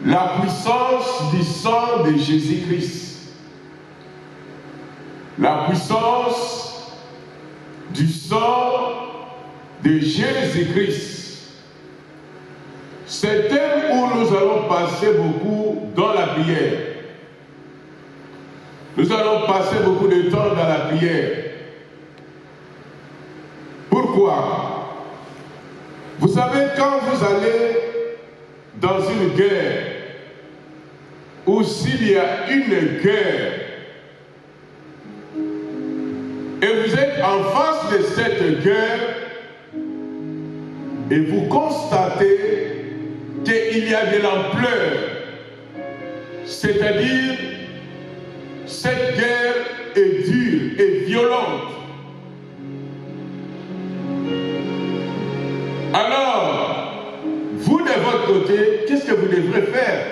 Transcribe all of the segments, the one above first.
la puissance du sang de Jésus-Christ, la puissance du sang de Jésus-Christ. C'est un thème où nous allons passer beaucoup dans la prière. Nous allons passer beaucoup de temps dans la prière. Pourquoi? Vous savez, quand vous allez dans une guerre, ou s'il y a une guerre, et vous êtes en face de cette guerre, et vous constatez qu'il y a de l'ampleur, c'est-à-dire cette guerre est dure et violente. Alors, vous de votre côté, qu'est-ce que vous devrez faire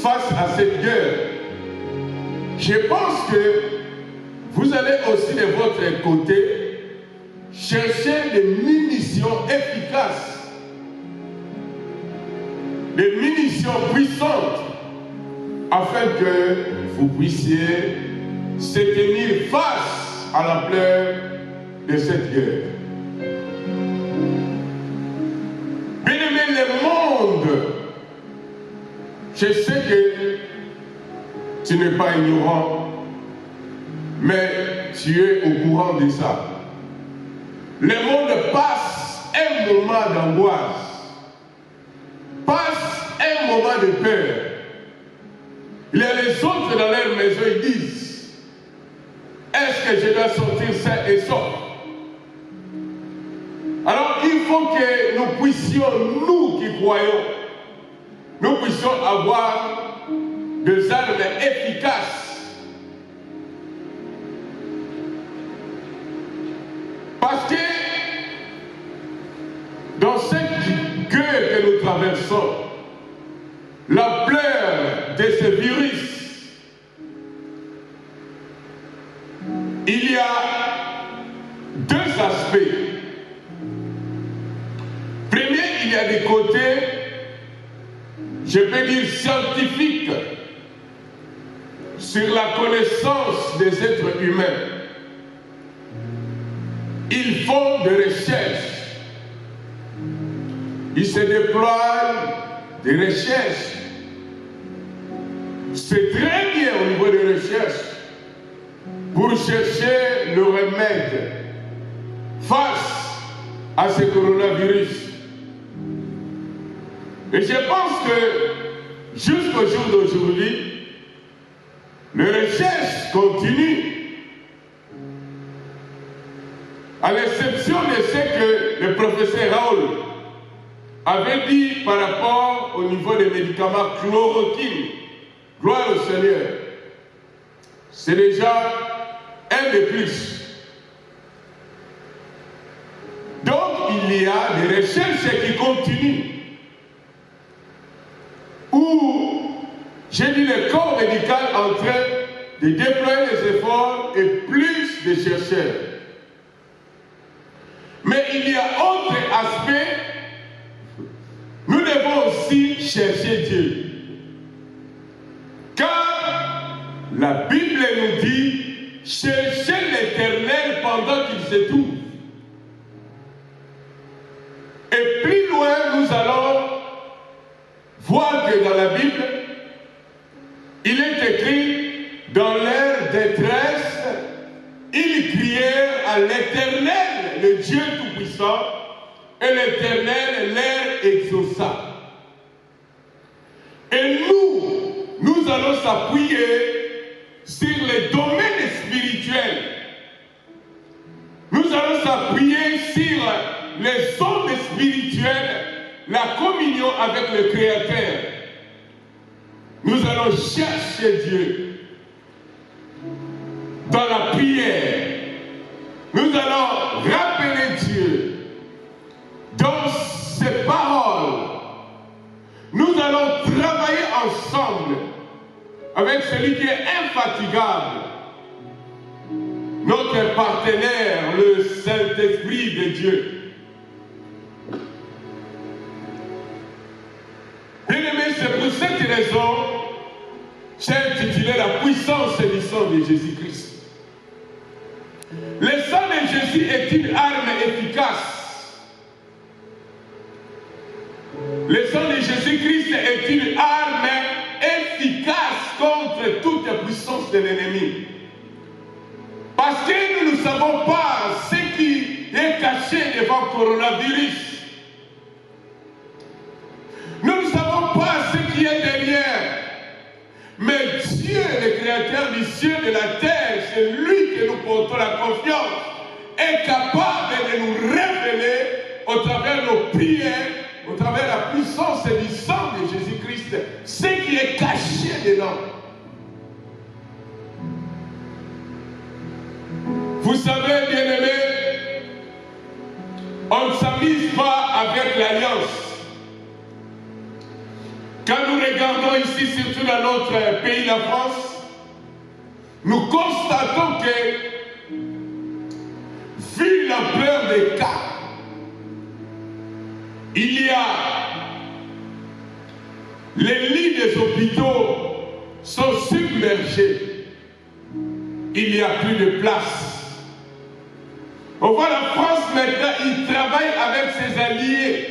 face à cette guerre? Je pense que vous allez aussi de votre côté chercher des munitions efficaces, des munitions puissantes, afin que vous puissiez se tenir face à l'ampleur de cette guerre. Bien-aimé, le monde, je sais que tu n'es pas ignorant, mais tu es au courant de ça. Le monde passe un moment d'angoisse, passe un moment de peur. Il y a les autres dans leur maison, ils disent, est-ce que je dois sortir sain et sauf? Alors il faut que nous puissions, nous qui croyons, nous puissions avoir des armes efficaces. Parce que dans cette guerre que nous traversons, l'ampleur de ce virus, il y a deux aspects. Premier, il y a des côtés, je peux dire scientifiques, sur la connaissance des êtres humains. Ils font des recherches. Ils se déploient des recherches. C'est très bien au niveau des recherches pour chercher le remède face à ce coronavirus. Et je pense que jusqu'au jour d'aujourd'hui, les recherches continuent. À l'exception de ce que le professeur Raoul avait dit par rapport au niveau des médicaments chloroquine. Gloire au Seigneur. C'est déjà un de plus. Donc il y a des recherches qui continuent. Où j'ai dit le corps médical en train de déployer des efforts et plus de chercheurs. Mais il y a autre aspect, nous devons aussi chercher Dieu. Car la Bible nous dit, cherchez l'Éternel pendant qu'il se trouve. Et plus loin, nous allons voir que dans la Bible, il est écrit, dans leur détresse, ils crièrent à l'Éternel, le Dieu Tout-Puissant, et l'Éternel leur exauça. Et nous allons s'appuyer sur les domaines spirituels. Nous allons s'appuyer sur les ondes spirituelles, la communion avec le Créateur. Nous allons chercher Dieu dans la prière. Nous allons rappeler Dieu dans ses paroles. Nous allons travailler ensemble avec celui qui est infatigable, notre partenaire, le Saint-Esprit de Dieu. Bien-aimés, c'est pour cette raison, j'ai intitulé la puissance du sang de Jésus-Christ. Le sang de Jésus est une arme efficace. Le sang de Jésus-Christ est une arme efficace contre toute puissance de l'ennemi. Parce que nous ne savons pas ce qui est caché devant le coronavirus. Nous ne savons pas ce qui est derrière. Mais Dieu, le créateur du ciel et de la terre, c'est lui que nous portons la confiance, est capable de nous révéler au travers de nos prières, au travers de la puissance du sang de Jésus-Christ, ce qui est caché dedans. Vous savez, bien-aimés, on ne s'amuse pas avec l'alliance. Quand nous regardons ici, surtout dans notre pays, la France, nous constatons que, vu l'ampleur des cas, il y a les lits des hôpitaux sont submergés. Il n'y a plus de place. On voit la France maintenant, il travaille avec ses alliés.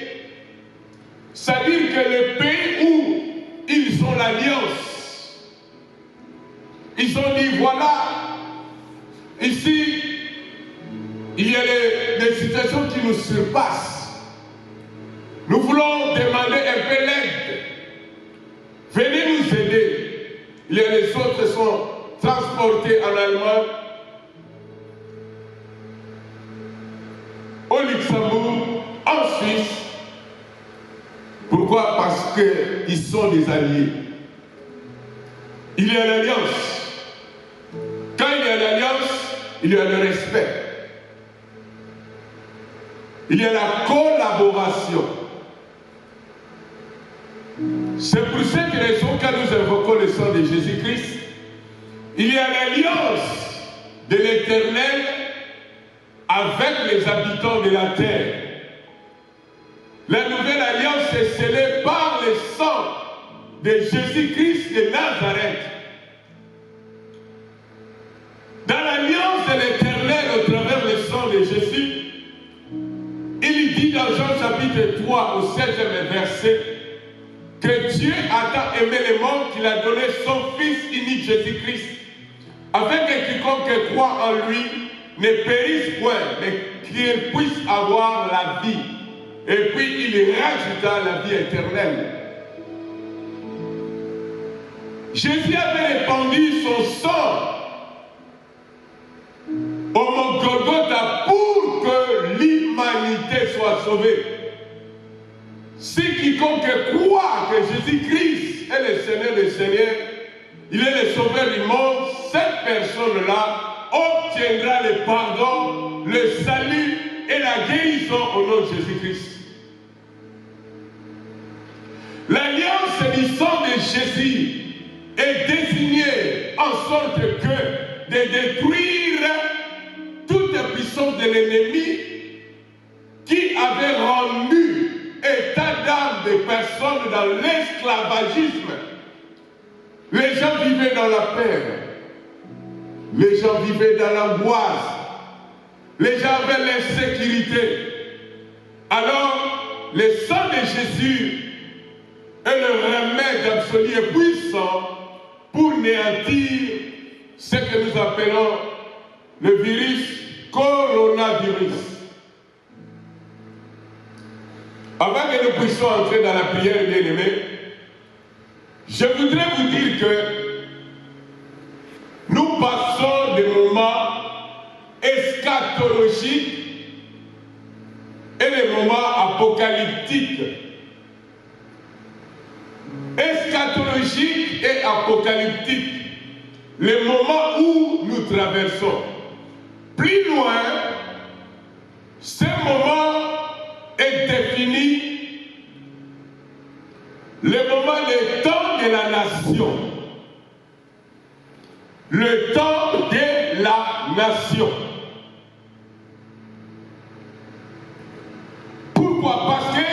C'est-à-dire que le pays où ils ont l'alliance, ils ont dit voilà, ici, il y a des situations qui nous surpassent. Nous voulons demander un peu l'aide. Venez nous aider. Il y a les autres qui sont transportés en Allemagne, au Luxembourg, en Suisse. Pourquoi? Parce qu'ils sont des alliés. Il y a l'alliance. Quand il y a l'alliance, il y a le respect. Il y a la collaboration. C'est pour cette raison que nous invoquons le sang de Jésus-Christ. Il y a l'alliance de l'Éternel avec les habitants de la terre. La nouvelle alliance est scellée par le sang de Jésus-Christ de Nazareth. Dans l'alliance de l'Éternel au travers le sang de Jésus, il dit dans Jean chapitre 3 au 7e verset que Dieu a tant aimé le monde qu'il a donné son Fils unique Jésus-Christ, afin que quiconque croit en lui ne périsse point, mais qu'il puisse avoir la vie. Et puis il rajouta la vie éternelle. Jésus avait répandu son sang au mont Golgotha pour que l'humanité soit sauvée. Si quiconque croit que Jésus-Christ est le Seigneur des Seigneurs, il est le sauveur du monde, cette personne-là obtiendra le pardon, le salut et la guérison au nom de Jésus-Christ. L'alliance du sang de Jésus est désignée en sorte que de détruire toute la puissance de l'ennemi qui avait rendu état d'âme des personnes dans l'esclavagisme. Les gens vivaient dans la peur. Les gens vivaient dans l'angoisse. Les gens avaient l'insécurité. Alors, le sang de Jésus est le remède absolu et puissant pour néantir ce que nous appelons le virus coronavirus. Avant que nous puissions entrer dans la prière, bien-aimés, je voudrais vous dire que nous passons des moments eschatologiques et des moments apocalyptiques. Eschatologique et apocalyptique, le moment où nous traversons. Plus loin, ce moment est défini, le moment du temps de la nation. Le temps de la nation. Pourquoi? Parce que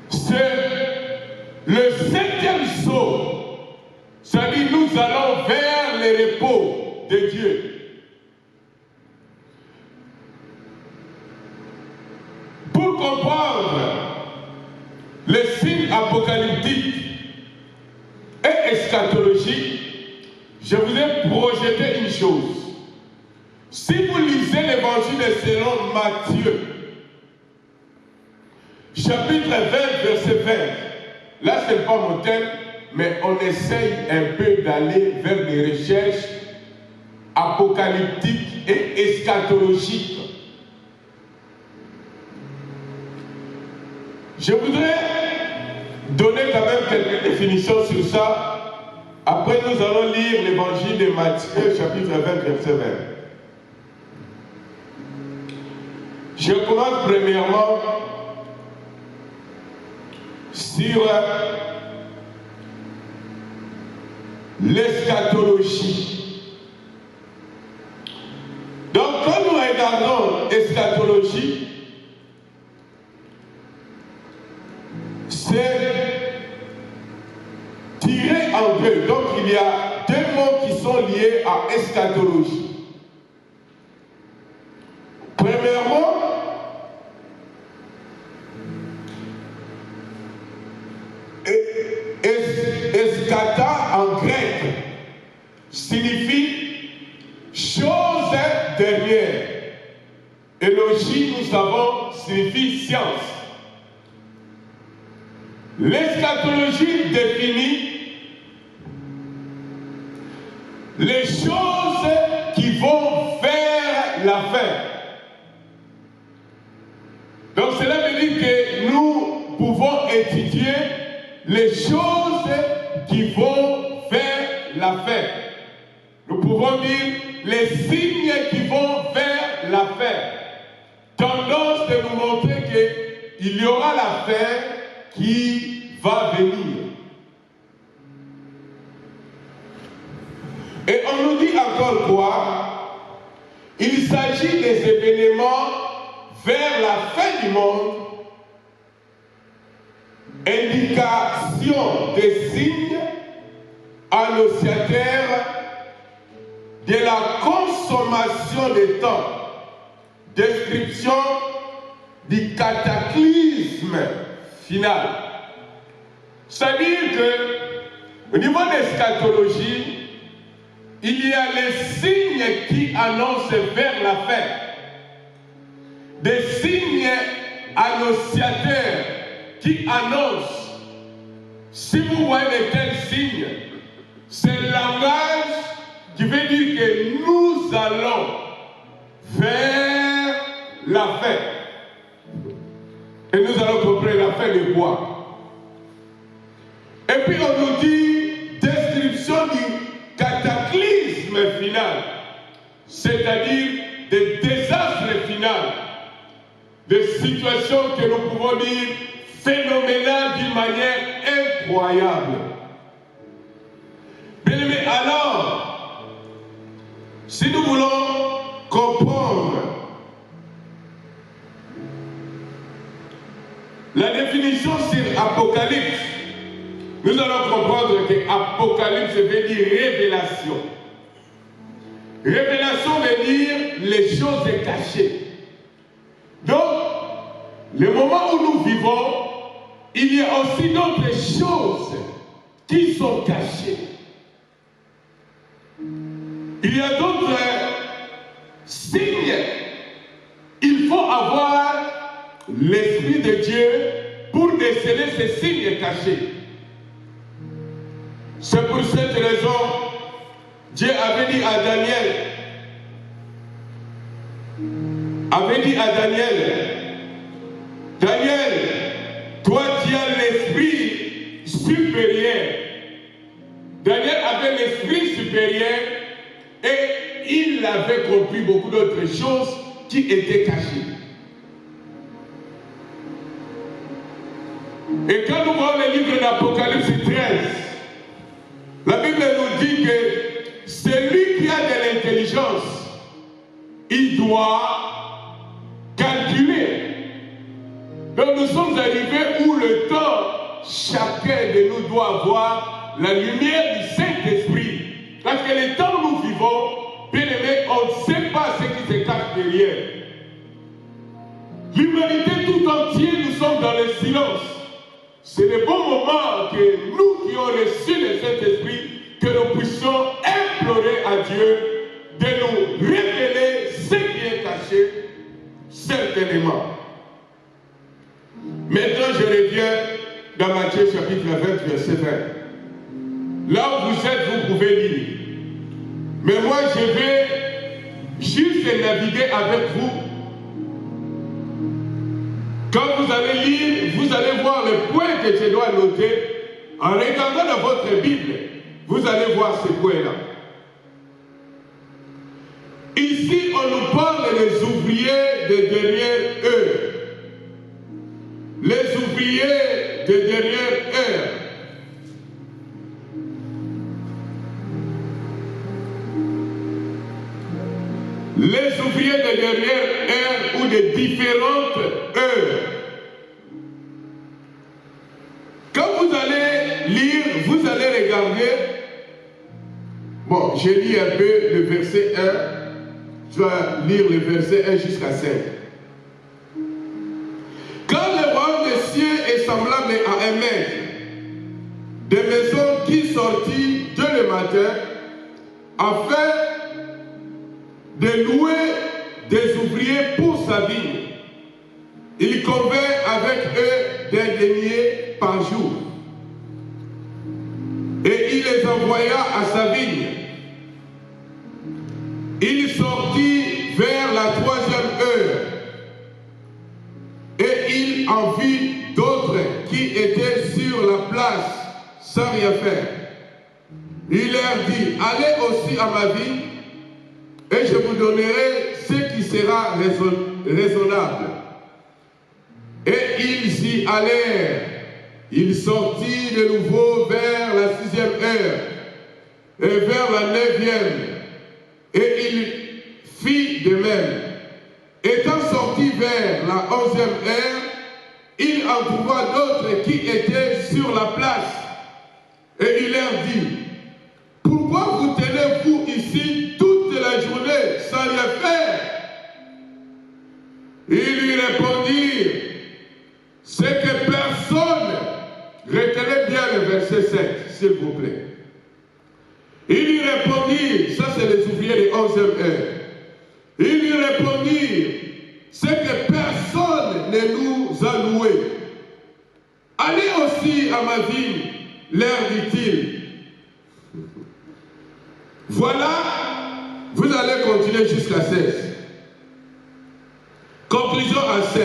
c'est Le septième saut, c'est-à-dire nous allons vers le repos de Dieu. Pour comprendre les signes apocalyptiques et eschatologiques, je vous ai projeté une chose. Si vous lisez l'évangile selon Matthieu, chapitre 20, verset 20, là ce n'est pas mon thème, mais on essaye un peu d'aller vers des recherches apocalyptiques et eschatologiques. Je voudrais donner quand même quelques définitions sur ça. Après, nous allons lire l'évangile de Matthieu, chapitre 20, verset 20. Je commence premièrement sur l'eschatologie. Donc, quand nous regardons l'eschatologie, c'est tiré en deux. Donc, il y a deux mots qui sont liés à eschatologie. Premièrement, eschata en grec signifie chose dernière. Et logie, nous savons, signifie science. L'eschatologie définit les choses qui vont faire la fin. Donc cela veut dire que nous pouvons étudier les choses qui vont faire la fin. Nous pouvons dire les signes qui vont faire la fin. Tendance de nous montrer qu'il y aura la fin qui va venir. Et on nous dit encore quoi? Il s'agit des événements vers la fin du monde, indication des signes annonciateurs de la consommation des temps, description du cataclysme final. C'est-à-dire qu'au niveau de l'eschatologie, il y a les signes qui annoncent vers la fin, des signes annonciateurs qui annoncent. Si vous voyez de tels signes, c'est le langage qui veut dire que nous allons vers la fin. Et nous allons comprendre la fin de quoi? Et puis on nous dit description du cataclysme final, c'est-à-dire des désastres finaux, des situations que nous pouvons dire phénoménales d'une manière incroyable. Bien aimé, alors, si nous voulons comprendre la définition sur Apocalypse, nous allons comprendre que Apocalypse veut dire révélation. Révélation veut dire les choses cachées. Donc, le moment où nous vivons, il y a aussi d'autres choses qui sont cachées. Il y a d'autres signes. Il faut avoir l'Esprit de Dieu pour déceler ces signes cachés. C'est pour cette raison, Dieu avait dit à Daniel, Daniel, toi tu as l'esprit supérieur. Daniel avait l'esprit supérieur et il avait compris beaucoup d'autres choses qui étaient cachées. Et quand nous voyons le livre d'Apocalypse 13, la Bible nous dit que celui qui a de l'intelligence, il doit calculer. Donc nous sommes arrivés où le temps chacun de nous doit avoir la lumière du Saint-Esprit. Parce que le temps où nous vivons, bien aimé, on ne sait pas ce qui se cache derrière. L'humanité tout entière, nous sommes dans le silence. C'est le bon moment que nous qui avons reçu le Saint-Esprit, que nous puissions implorer à Dieu de nous révéler ce qui est caché, certainement. Maintenant, je reviens dans Matthieu chapitre 20, verset 20. Là où vous êtes, vous pouvez lire. Mais moi, je vais juste naviguer avec vous. Quand vous allez lire, vous allez voir le point que je dois noter. En regardant dans votre Bible, vous allez voir ce point-là. Ici, on nous parle des ouvriers des dernières heures. Les ouvriers des dernières heures. Les ouvriers des dernières heures ou des différentes heures. Quand vous allez lire, vous allez regarder. Bon, j'ai lu un peu le verset 1. Je vais lire le verset 1 jusqu'à 5. Quand le royaume des cieux est semblable à un maître de maison qui sortit dès le matin afin de louer des ouvriers pour sa vigne. Il convint avec eux d'un denier par jour. Et il les envoya à sa vigne. Il sortit vers la 3e heure. Et il en vit d'autres qui étaient sur la place sans rien faire. Il leur dit, allez aussi à ma vigne, et je vous donnerai ce qui sera raisonnable. Et ils y allèrent. Il sortit de nouveau vers la 6e heure et vers la 9e. Et il fit de même. Étant sorti vers la 11e heure, il en trouva d'autres qui étaient sur la place. Et il leur dit, pourquoi vous tenez-vous ici toute la journée sans rien faire? Ils lui répondirent, c'est que personne, retenez bien le verset 7, s'il vous plaît. Ils lui répondirent, ça c'est les ouvriers de 11e heure. Ils lui répondirent, c'est que personne ne nous a loués. Allez aussi à ma vigne, leur dit-il. Voilà, vous allez continuer jusqu'à 16. Conclusion à 16.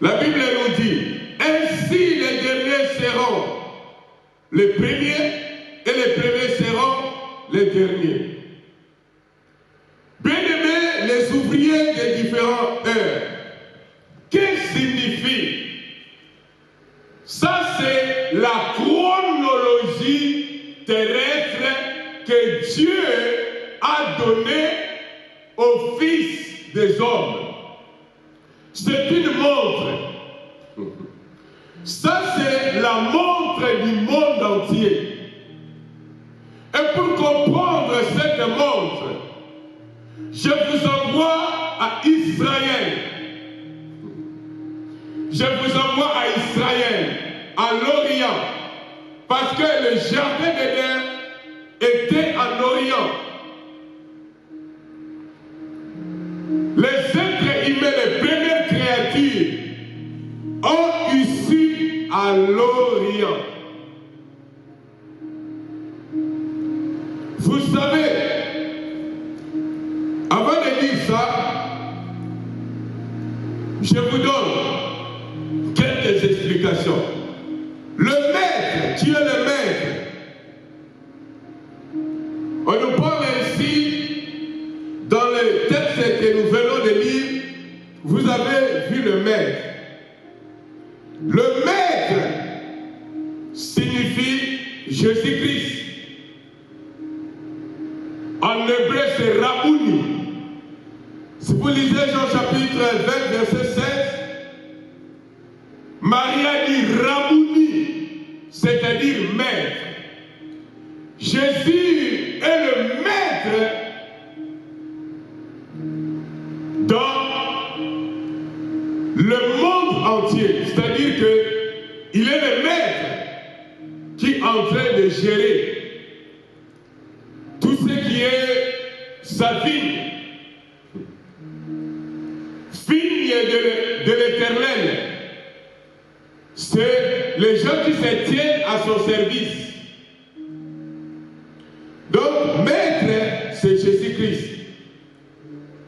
La Bible nous dit, ainsi les derniers seront les premiers et les premiers seront les derniers. Bien-aimés, les ouvriers des différentes heures, qu'est-ce que signifie? Ça, c'est la chronologie terrestre que Dieu a donnée au Fils des hommes. C'est une montre. Ça, c'est la montre du monde entier. Et pour comprendre cette montre, je vous envoie à Israël. Je vous envoie à Israël, à l'Orient. Parce que le jardin d'Éden était en Orient. Les êtres humains, les premières créatures, ont issu à l'Orient. Vous savez, avant de dire ça, je vous donne quelques explications. Le maître, Dieu le maître, on nous parle ainsi dans le texte que nous venons de lire, vous avez vu le maître. Le maître signifie Jésus-Christ. En hébreu, c'est Rabouni. Si vous lisez Jean chapitre 20, verset 16, Marie a dit Rabouni. c'est-à-dire maître. Jésus est le maître dans le monde entier. C'est-à-dire qu'il est le maître qui est en train de gérer tout ce qui est sa vigne. Vigne de l'Éternel. C'est les gens qui se tiennent à son service. Donc, maître, c'est Jésus-Christ.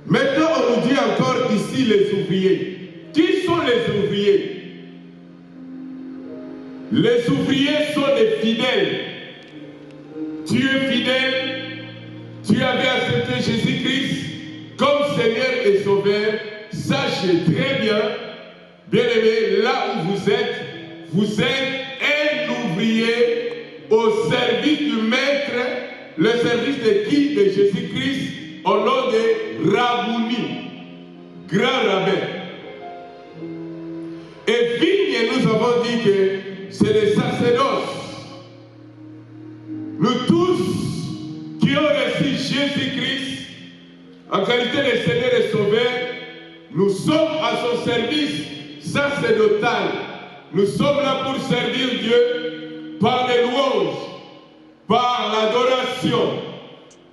Maintenant, on nous dit encore ici les ouvriers. Qui sont les ouvriers? Les ouvriers sont des fidèles. Tu es fidèle, tu avais accepté Jésus-Christ comme Seigneur et Sauveur. Sachez très bien, bien-aimé, là où vous êtes un ouvrier au service du Maître, le service de qui? De Jésus-Christ, au nom de Rabouni, grand rabbin. Et vigne, nous avons dit que c'est le sacerdoce. Nous tous qui ont reçu Jésus-Christ en qualité de Seigneur et Sauveur, nous sommes à son service sacerdotal. Nous sommes là pour servir Dieu par les louanges, par l'adoration,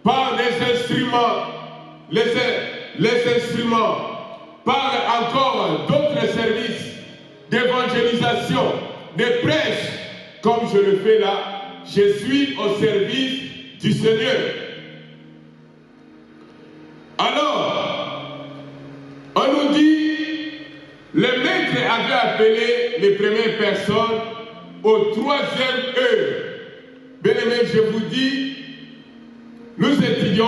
par les instruments, les instruments, par encore d'autres services d'évangélisation, de prêche, comme je le fais là. Je suis au service du Seigneur. Alors, on nous dit, le maître avait appelé les premières personnes au 3e heure. Bien-aimés, je vous dis, nous étudions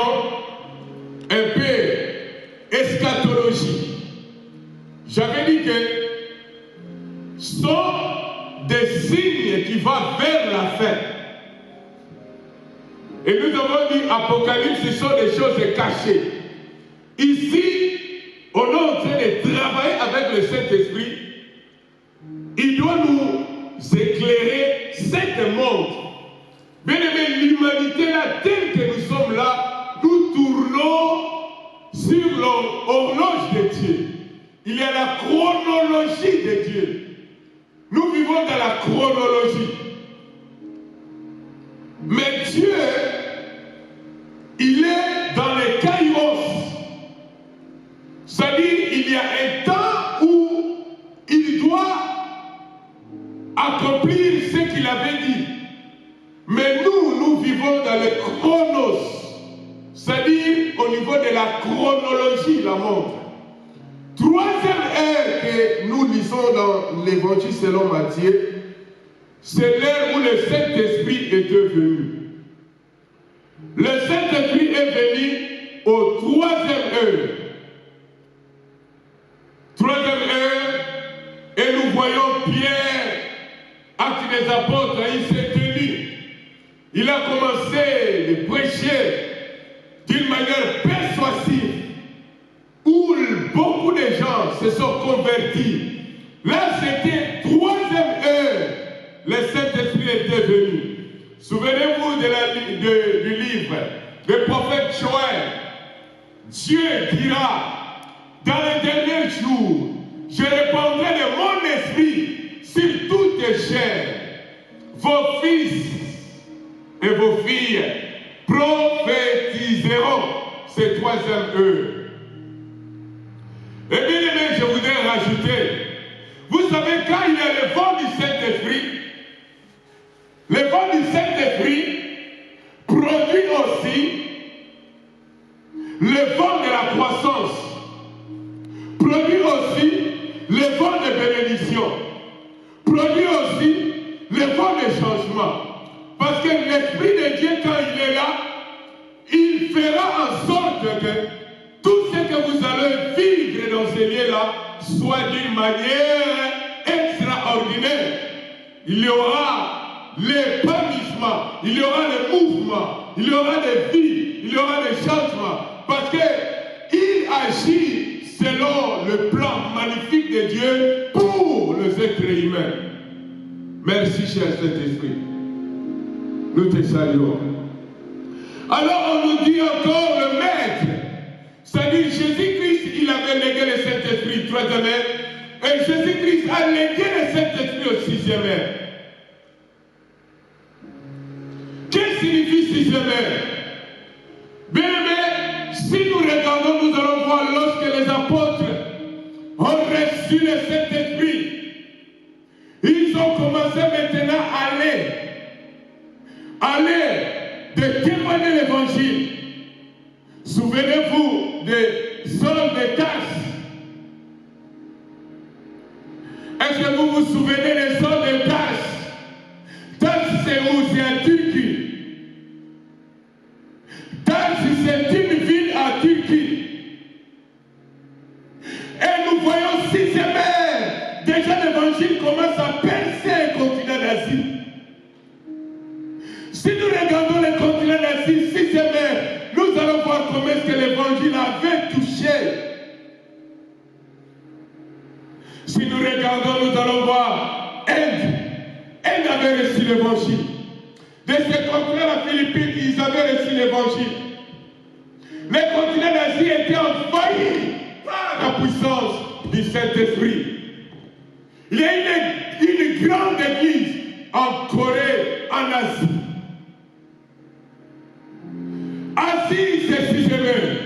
un peu eschatologie. J'avais dit que sont des signes qui vont vers la fin. Et nous avons dit Apocalypse, ce sont des choses cachées. Ici, on est en train de travailler avec le Saint-Esprit. Il doit nous éclairer cette montre. Bien aimé, l'humanité là, telle que nous sommes là, nous tournons sur l'horloge de Dieu. Il y a la chronologie de Dieu. Nous vivons dans la chronologie. Mais Dieu, il est dans les kairos. C'est-à-dire, il y a un temps où il doit accomplir ce qu'il avait dit. Mais nous vivons dans le chronos. C'est-à-dire, au niveau de la chronologie, la montre. 3e heure que nous lisons dans l'Évangile selon Matthieu, c'est l'heure où le Saint-Esprit est venu. Le Saint-Esprit est venu au 3e heure. 3e heure, et nous voyons Pierre, acte des apôtres, il s'est tenu. Il a commencé de prêcher d'une manière persuasive, où beaucoup de gens se sont convertis. Là, c'était 3e heure. Le Saint-Esprit était venu. Souvenez-vous du livre du prophète Joël. Dieu dira, dans les derniers jours, je répandrai de mon esprit sur toutes les chairs. Vos fils et vos filles prophétiseront. C'est 3e heure. Et bien aimé, je voudrais rajouter, vous savez, quand il y a le vent du Saint-Esprit, le vent du Saint-Esprit produit aussi le vent de la croissance, produit aussi le vent de bénédiction, produit aussi le vent de changement. Parce que l'Esprit de Dieu, quand il est là, il fera en sorte que tout ce que vous allez vivre dans ces lieux-là soit d'une manière extraordinaire. Il y aura l'épanouissement, il y aura le mouvement, il y aura des vies, il y aura des changements. Parce qu'il agit selon le plan magnifique de Dieu pour les êtres humains. Merci, cher Saint-Esprit. Nous te saluons. Alors on nous dit encore le Maître. C'est-à-dire Jésus-Christ, il avait légué le Saint-Esprit, troisième heure. Et Jésus-Christ a légué le Saint-Esprit au sixième heure. Qu'est-ce que signifie sixième heure? Bien-aimés, si nous regardons, nous allons voir lorsque les apôtres ont reçu le Saint-Esprit, ils ont commencé maintenant à aller de témoigner l'évangile. Souvenez-vous de Saul de Tarse. Est-ce que vous vous souvenez de Saul de Tarse? Tarse, c'est où? C'est en Turquie. Tarse, c'est une ville en Turquie. Et nous voyons 6e heure. Déjà l'évangile commence à percer le continent d'Asie. Si nous regardons le continent d'Asie, 6e heure, nous allons voir comment est-ce que l'évangile avait touché. Si nous regardons, nous allons voir Inde. Inde avait reçu l'évangile. De ce continent, la Philippines, ils avaient reçu l'évangile. Le continent d'Asie était envahi par la puissance du Saint-Esprit. Il y a une grande église en Corée, en Asie. Asie, c'est 6e heure.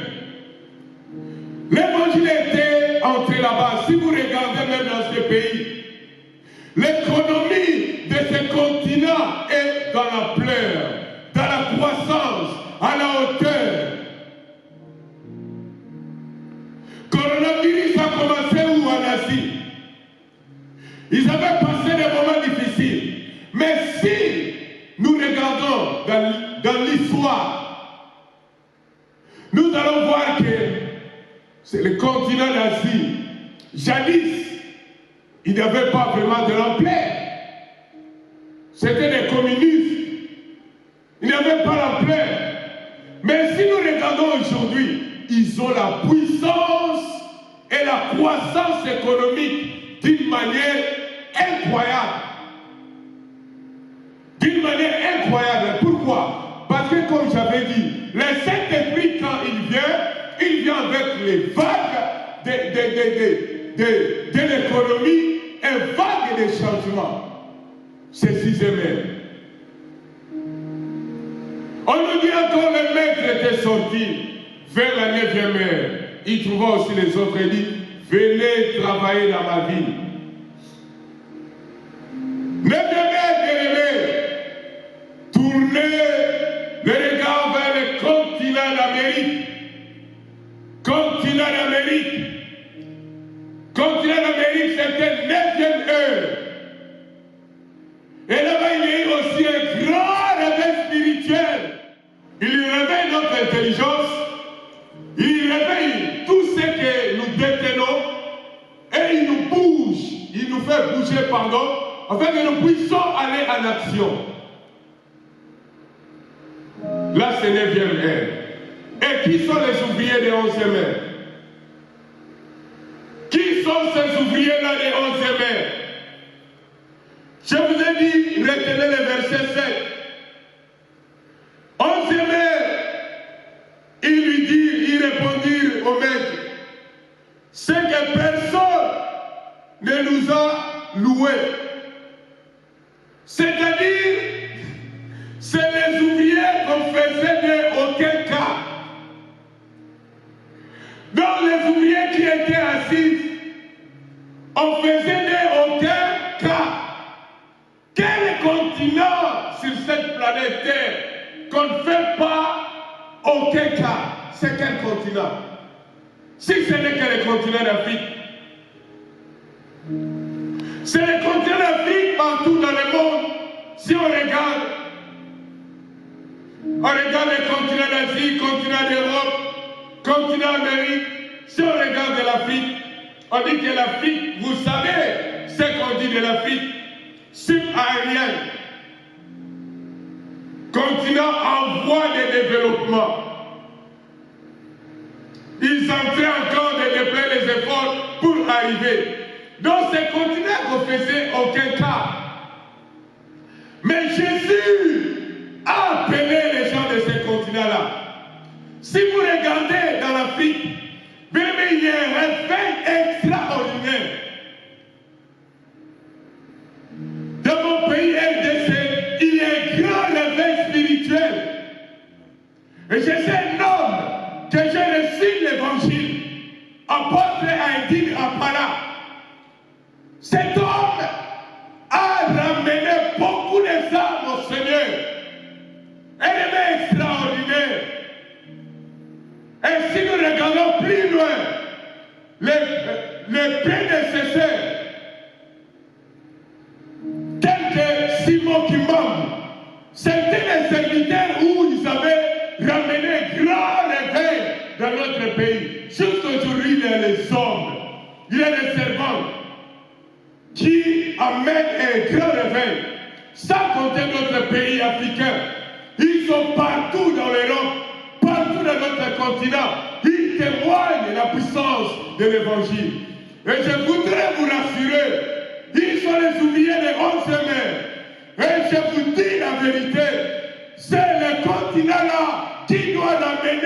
L'évangile était entré là-bas. Si vous regardez même dans ce pays, l'économie de ce continent est dans la pleure, dans la croissance, à la hauteur. Coronavirus a commencé où en Asie? Ils avaient passé des moments difficiles. Mais si nous regardons dans l'histoire, nous allons voir que c'est le continent d'Asie. Jadis, il n'y avait pas vraiment de l'ampleur. C'était des communistes. Il n'y avait pas l'ampleur. Mais si nous regardons aujourd'hui, ils ont la puissance et la croissance économique d'une manière incroyable. D'une manière incroyable. Pourquoi? Parce que comme j'avais dit, le Saint-Esprit quand il vient avec les vagues de l'économie et vagues de changements. C'est 6e heure. On nous dit encore le Maître était sorti vers la 9e heure. Il trouva aussi les autres et dit, venez travailler dans ma ville. 9e heure, bien-aimés, tournez le regard vers le continent d'Amérique. Continent d'Amérique. Continent d'Amérique, c'était 9e heure. Et là-bas, il y a eu aussi un grand réveil spirituel. Il réveille notre intelligence. Il réveille tout ce que nous détenons. Et il nous bouge. Il nous fait bouger, afin que nous puissions aller en action. Là, c'est 9e heure. Et qui sont les ouvriers de 11e heure? Qui sont ces ouvriers-là de 11e heure? Je vous ai dit, retenez le verset 7. 11e heure, ils répondirent au maître, c'est que personne ne nous a loués. C'est-à-dire, c'est les ouvriers qu'on faisait d'aucun cas. Donc les ouvriers qui étaient assis, on faisait d'aucun cas. Quel continent sur cette planète Terre qu'on ne fait pas aucun cas? C'est quel continent? Si ce n'est que le continent d'Afrique. C'est le continent d'Afrique partout dans le monde. Si on regarde le continent d'Asie, continent d'Europe, continent d'Amérique. Si on regarde l'Afrique, on dit que l'Afrique, vous savez ce qu'on dit de l'Afrique subaérienne. Continent en voie de développement. Ils entraient encore de déployer les efforts pour arriver. Dans ce continent qu'on faisait aucun cas. l'Afrique. Mais il y a un réveil extraordinaire. Dans mon pays RDC, il y a un grand réveil spirituel. Et je sais un homme que j'ai reçu l'évangile, apôtre Aïdine Apala. Cet homme a ramené beaucoup de âmes au Seigneur. Un réveil extraordinaire. Et si nous regardons plus loin, les prédécesseurs, tels que Simon Kimam, c'était les serviteurs où ils avaient ramené un grand réveil dans notre pays. Jusqu'aujourd'hui, il y a les hommes, il y a les servants qui amènent un grand réveil. Sans compter notre pays africain, ils sont partout dans l'Europe, partout dans notre continent. Ils témoignent la puissance de l'évangile. Et je voudrais vous rassurer, ils sont les oubliés des 11 semaines. Et je vous dis la vérité, c'est le continent-là qui doit amener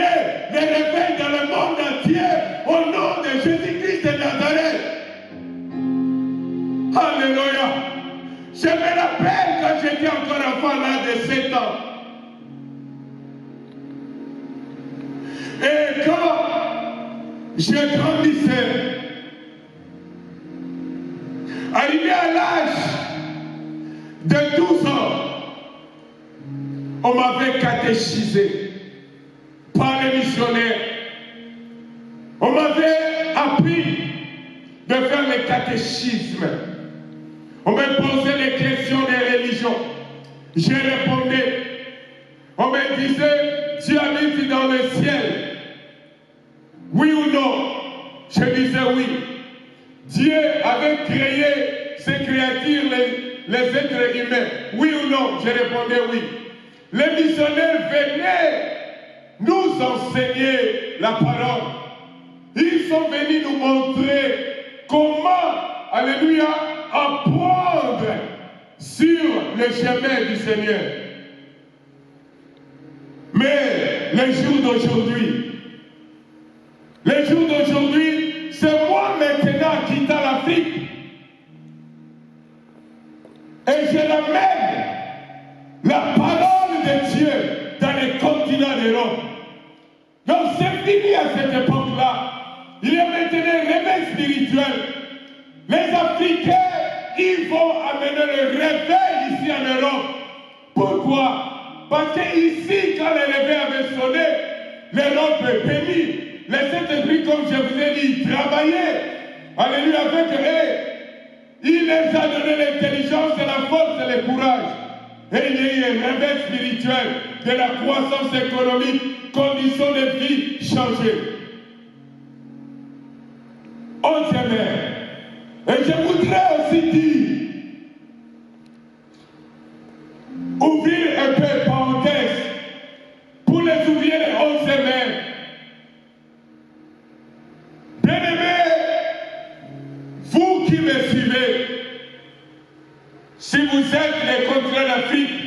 le réveil dans le monde entier au nom de Jésus-Christ de Nazareth. Alléluia. Je me rappelle quand j'étais encore enfant là de 7 ans. Et quand je grandissais, arrivé à l'âge de 12 ans, on m'avait catéchisé par les missionnaires. On m'avait appris de faire le catéchisme. On me posait des questions de religion. Je répondais. On me disait, tu habites dans le ciel. Oui ou non? Je disais oui. Dieu avait créé ces créatures, les êtres humains. Oui ou non? Je répondais oui. Les missionnaires venaient nous enseigner la parole. Ils sont venus nous montrer comment, alléluia, apprendre sur le chemin du Seigneur. Mais les jours d'aujourd'hui, c'est moi maintenant quittant l'Afrique. Et je l'amène la parole de Dieu dans les continents d'Europe. Donc c'est fini à cette époque-là. Il y a maintenant un réveil spirituel. Les Africains, ils vont amener le réveil ici en Europe. Pourquoi? Parce qu'ici, quand le réveil avait sonné, l'Europe est bénie. Les Saint-Esprit, comme je vous ai dit, travaillaient. Alléluia, avec eux. Il les a donné l'intelligence, la force et le courage. Et il y a eu un réveil spirituel, de la croissance économique, conditions de vie changées. On s'aimait. Et je voudrais aussi dire, ouvrir un peu parenthèse pour les ouvriers de 11 semaines. Bien-aimés, vous qui me suivez, si vous êtes les continents d'Afrique,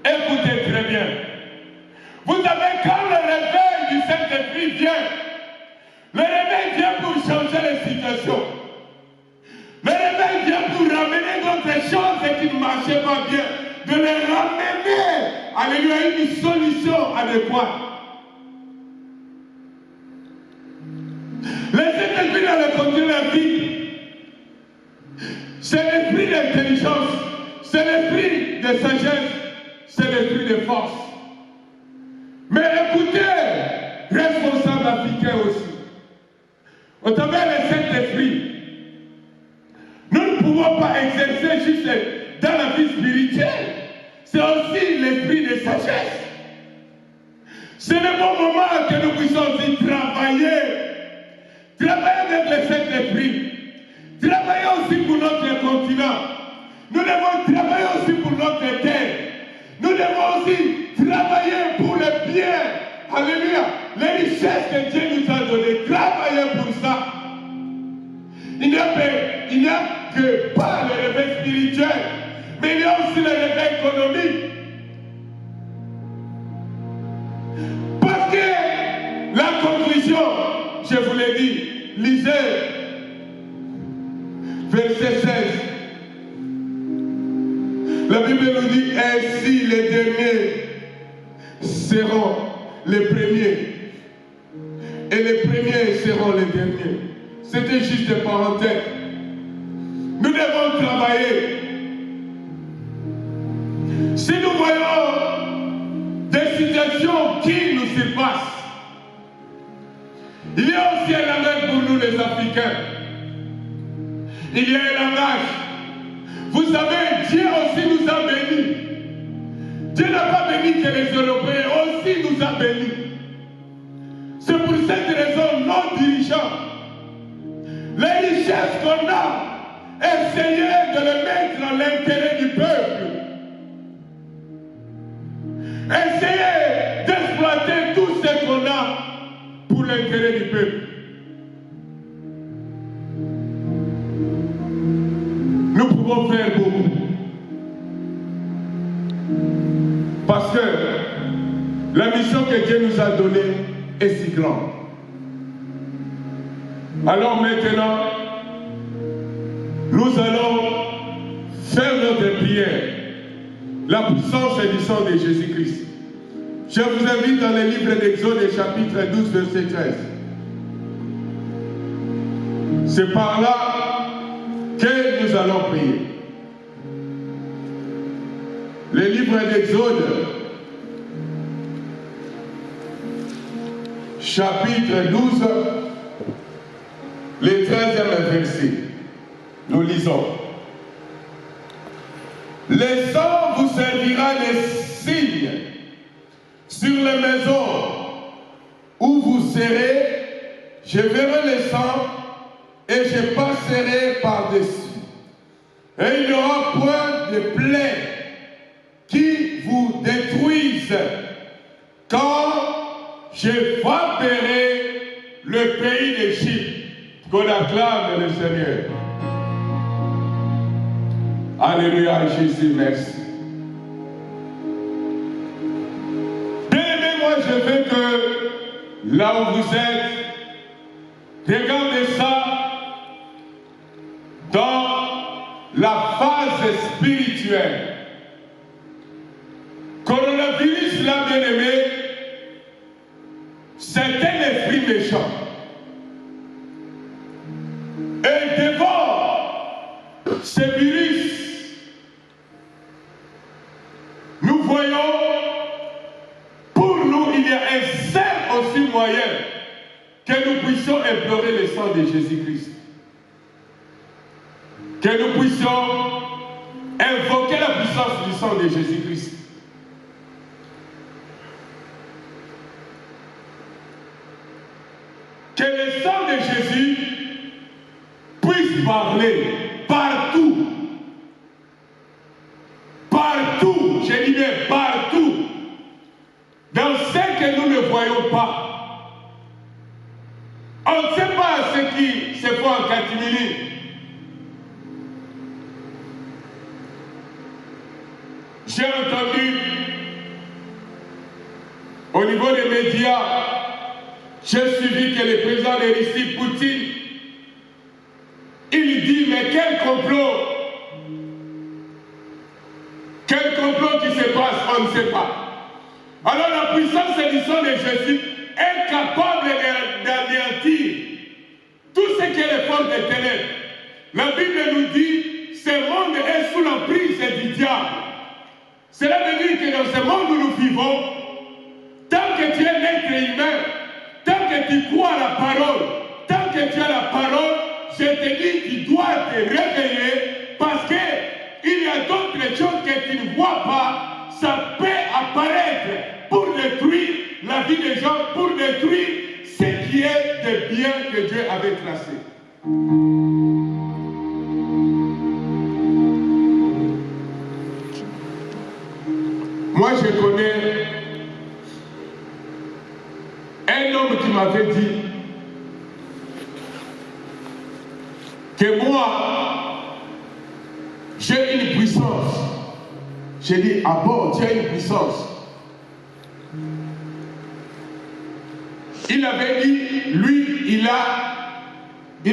écoutez très bien. Vous savez, quand le réveil du Saint-Esprit vient, le réveil vient pour changer les situations. Le réveil vient pour ramener d'autres choses qui ne marchaient pas bien, de les ramener, alléluia, une solution adéquate. Les États-Unis dans le continent d'Afrique, c'est l'esprit d'intelligence, c'est l'esprit de sagesse, c'est l'esprit de force. Mais écoutez, responsables africains aussi, au travers de cet esprit, nous ne pouvons pas exercer juste dans la vie spirituelle. C'est aussi l'esprit de sagesse. C'est le bon moment que nous puissions aussi travailler avec le Saint-Esprit. Travailler aussi pour notre continent. Nous devons travailler aussi pour notre terre. Nous devons aussi travailler pour le bien. Alléluia. Les richesses que Dieu nous a données. Travailler pour ça. Il n'y a que pas le réveil spirituel, mais il y a aussi le réveil économique. Parce que la conclusion je vous l'ai dit, lisez verset 16. La Bible nous dit, ainsi les derniers seront les premiers et les premiers seront les derniers. C'était juste une parenthèse. Nous devons travailler. Si nous voyons des situations qui nous surpassent, il y a aussi un langage pour nous les Africains. Il y a un langage. Vous savez, Dieu aussi nous a bénis. Dieu n'a pas béni que les Européens, aussi nous a bénis. C'est pour cette raison, nos dirigeants, les richesses qu'on a, essayez de les mettre dans l'intérêt du peuple. Essayez d'exploiter tout ce qu'on a pour l'intérêt du peuple. Nous pouvons faire beaucoup. Parce que la mission que Dieu nous a donnée est si grande. Alors maintenant, nous allons faire notre prière. La puissance et du sang de Jésus-Christ. Je vous invite dans le livre d'Exode, chapitre 12, verset 13. C'est par là que nous allons prier. Le livre d'Exode, chapitre 12, le 13e verset. Nous lisons. Le sang vous servira de signe sur les maisons où vous serez. Je verrai le sang et je passerai par-dessus. Et il n'y aura point de plaie qui vous détruise quand je frapperai le pays d'Égypte. Qu'on acclame le Seigneur. Alléluia, Jésus, merci. Bien-aimés, moi je veux que là où vous êtes, regardez ça dans la phase spirituelle. Coronavirus, là, bien-aimé, c'est un esprit méchant. Et devant ce virus, nous voyons, pour nous, il y a un seul aussi moyen que nous puissions implorer le sang de Jésus-Christ. Que nous puissions invoquer la puissance du sang de Jésus-Christ. Que le sang de Jésus puisse parler partout. Partout, je dis bien partout. Dans ce que nous ne voyons pas. On ne sait pas ce qui se fait en catimini. J'ai entendu au niveau des médias, j'ai suivi que le président de Russie, Poutine, il dit, mais quel complot qui se passe, on ne sait pas. Alors la puissance et du sang de Jésus est capable d'anéantir tout ce qui est les forces des ténèbres. La Bible nous dit, ce monde est sous l'emprise du diable. Cela veut dire que dans ce monde où nous vivons, tant que tu es un être humain, tant que tu crois à la parole, tant que tu as la parole, je te dis, tu dois te réveiller parce qu'il y a d'autres choses que tu ne vois pas. Ça peut apparaître pour détruire la vie des gens, pour détruire ce qui est de bien que Dieu avait tracé. Moi, je connais un homme qui m'avait dit que moi, j'ai une puissance. J'ai dit, ah bon, tu as une puissance. il avait dit, lui, il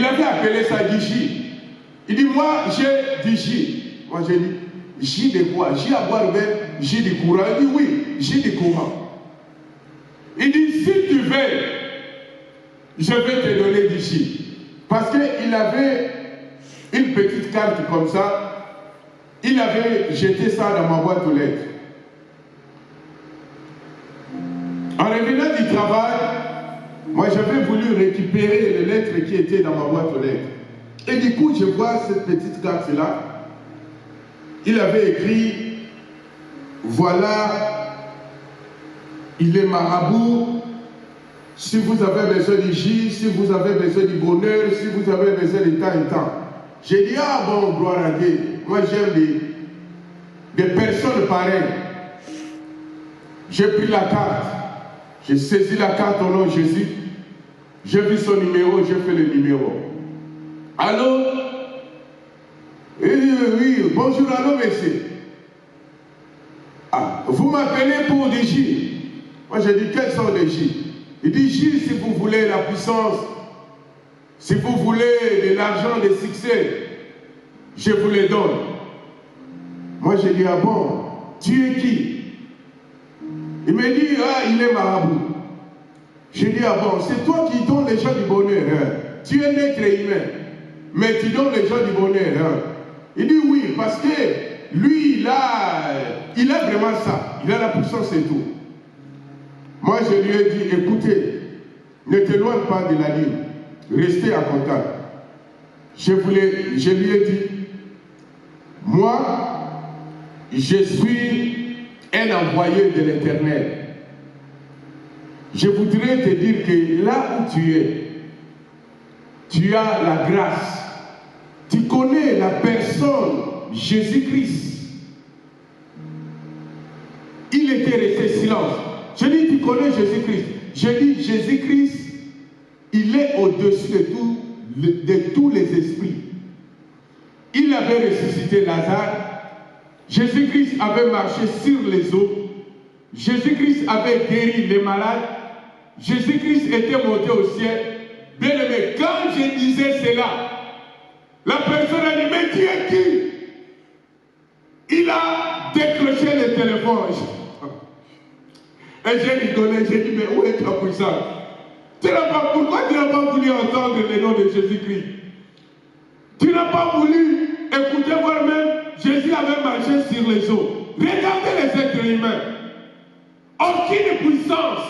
avait appelé ça du J. Il dit, moi, j'ai du J. Moi, j'ai dit, J de quoi? J à boire, J du courant. Il dit, oui, J du courant. Il dit, si tu veux, je vais te donner du J. Parce qu'il avait une petite carte comme ça. Il avait jeté ça dans ma boîte aux lettres. En revenant du travail, moi j'avais voulu récupérer les lettres qui étaient dans ma boîte aux lettres. Et du coup, je vois cette petite carte-là. Il avait écrit, voilà, il est marabout. Si vous avez besoin du J, si vous avez besoin du bonheur, si vous avez besoin de temps et temps. J'ai dit, ah bon, gloire à Dieu. Moi j'aime des personnes pareilles. J'ai pris la carte. J'ai saisi la carte au nom de Jésus. J'ai vu son numéro, j'ai fait le numéro. Allô? Oui, bonjour, allô, monsieur. Ah, vous m'appelez pour des J. Moi, j'ai dit, quels sont les J? Il dit, J, si vous voulez la puissance, si vous voulez de l'argent, des succès, je vous les donne. Moi, j'ai dit, ah bon, tu es qui? Il me dit, ah, il est marabout. J'ai dit, ah bon, c'est toi qui donnes les gens du bonheur. Hein. Tu es un être humain, mais tu donnes les gens du bonheur. Hein. Il dit, oui, parce que lui, il a vraiment ça. Il a la puissance et tout. Moi, je lui ai dit, écoutez, ne t'éloigne pas de la ligne. Restez en contact. Je lui ai dit, moi, je suis un envoyé de l'Éternel. Je voudrais te dire que là où tu as la grâce. Tu connais la personne Jésus-Christ. Il était resté silence. Je dis, tu connais Jésus-Christ. Je dis, Jésus-Christ, il est au-dessus de tous les esprits. Il avait ressuscité Lazare. Jésus-Christ avait marché sur les eaux. Jésus-Christ avait guéri les malades. Jésus-Christ était monté au ciel. Bien aimé, quand je disais cela, la personne a dit, mais tu es qui? Il a décroché le téléphone. Et j'ai rigolé, j'ai dit, mais où est ta puissance? Pourquoi tu n'as pas voulu entendre le nom de Jésus-Christ? Tu n'as pas voulu écouter voir même, Jésus avait marché sur les eaux. Regardez les êtres humains. Aucune puissance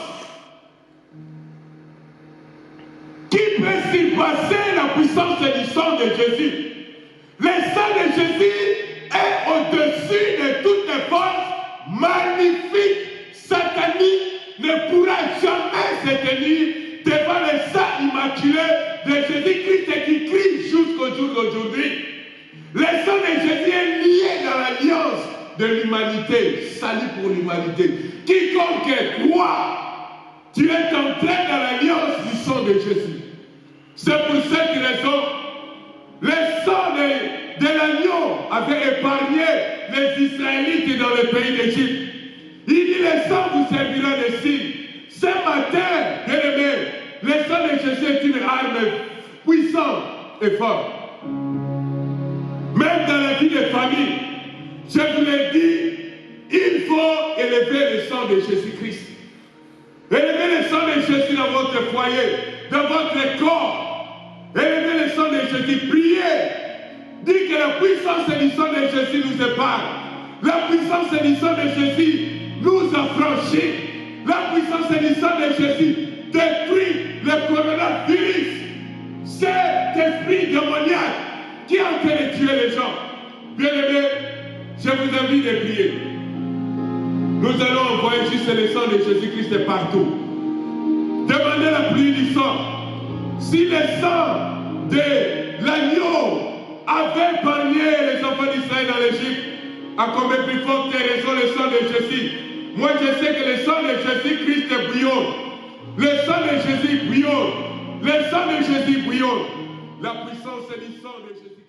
qui peut surpasser la puissance du sang de Jésus. Le sang de Jésus est au-dessus de toutes les forces magnifiques, sataniques, ne pourra jamais se tenir devant le sang immaculé de Jésus-Christ qui crie jusqu'au jour d'aujourd'hui. Le sang de Jésus est lié dans l'alliance de l'humanité, salut pour l'humanité. Quiconque croit, tu es entré dans l'alliance du sang de Jésus. C'est pour cette raison, le sang de l'agneau avait épargné les Israélites dans le pays d'Égypte. Il dit, le sang vous servira de signe. Ce matin, bien aimé, le sang de Jésus est une arme puissante et forte. Même dans la vie de famille, je vous l'ai dit, il faut élever le sang de Jésus-Christ. Élevez le sang de Jésus dans votre foyer, dans votre corps. Élevez le sang de Jésus, priez. Dites que la puissance du sang de Jésus nous épargne. La puissance du sang de Jésus nous affranchit. La puissance du sang de Jésus détruit le coronavirus. Cet esprit démoniaque qui est en train de tuer les gens. Bien aimés, je vous invite à prier. Nous allons envoyer juste le sang de Jésus-Christ partout. Demandez la pluie du sang. Si le sang de l'agneau avait épargné les enfants d'Israël dans l'Égypte, à combien plus forte raison le sang de Jésus? Moi je sais que le sang de Jésus-Christ bouillonne. Le sang de Jésus bouillonne. Le sang de Jésus bouillonne. La puissance du sang de Jésus.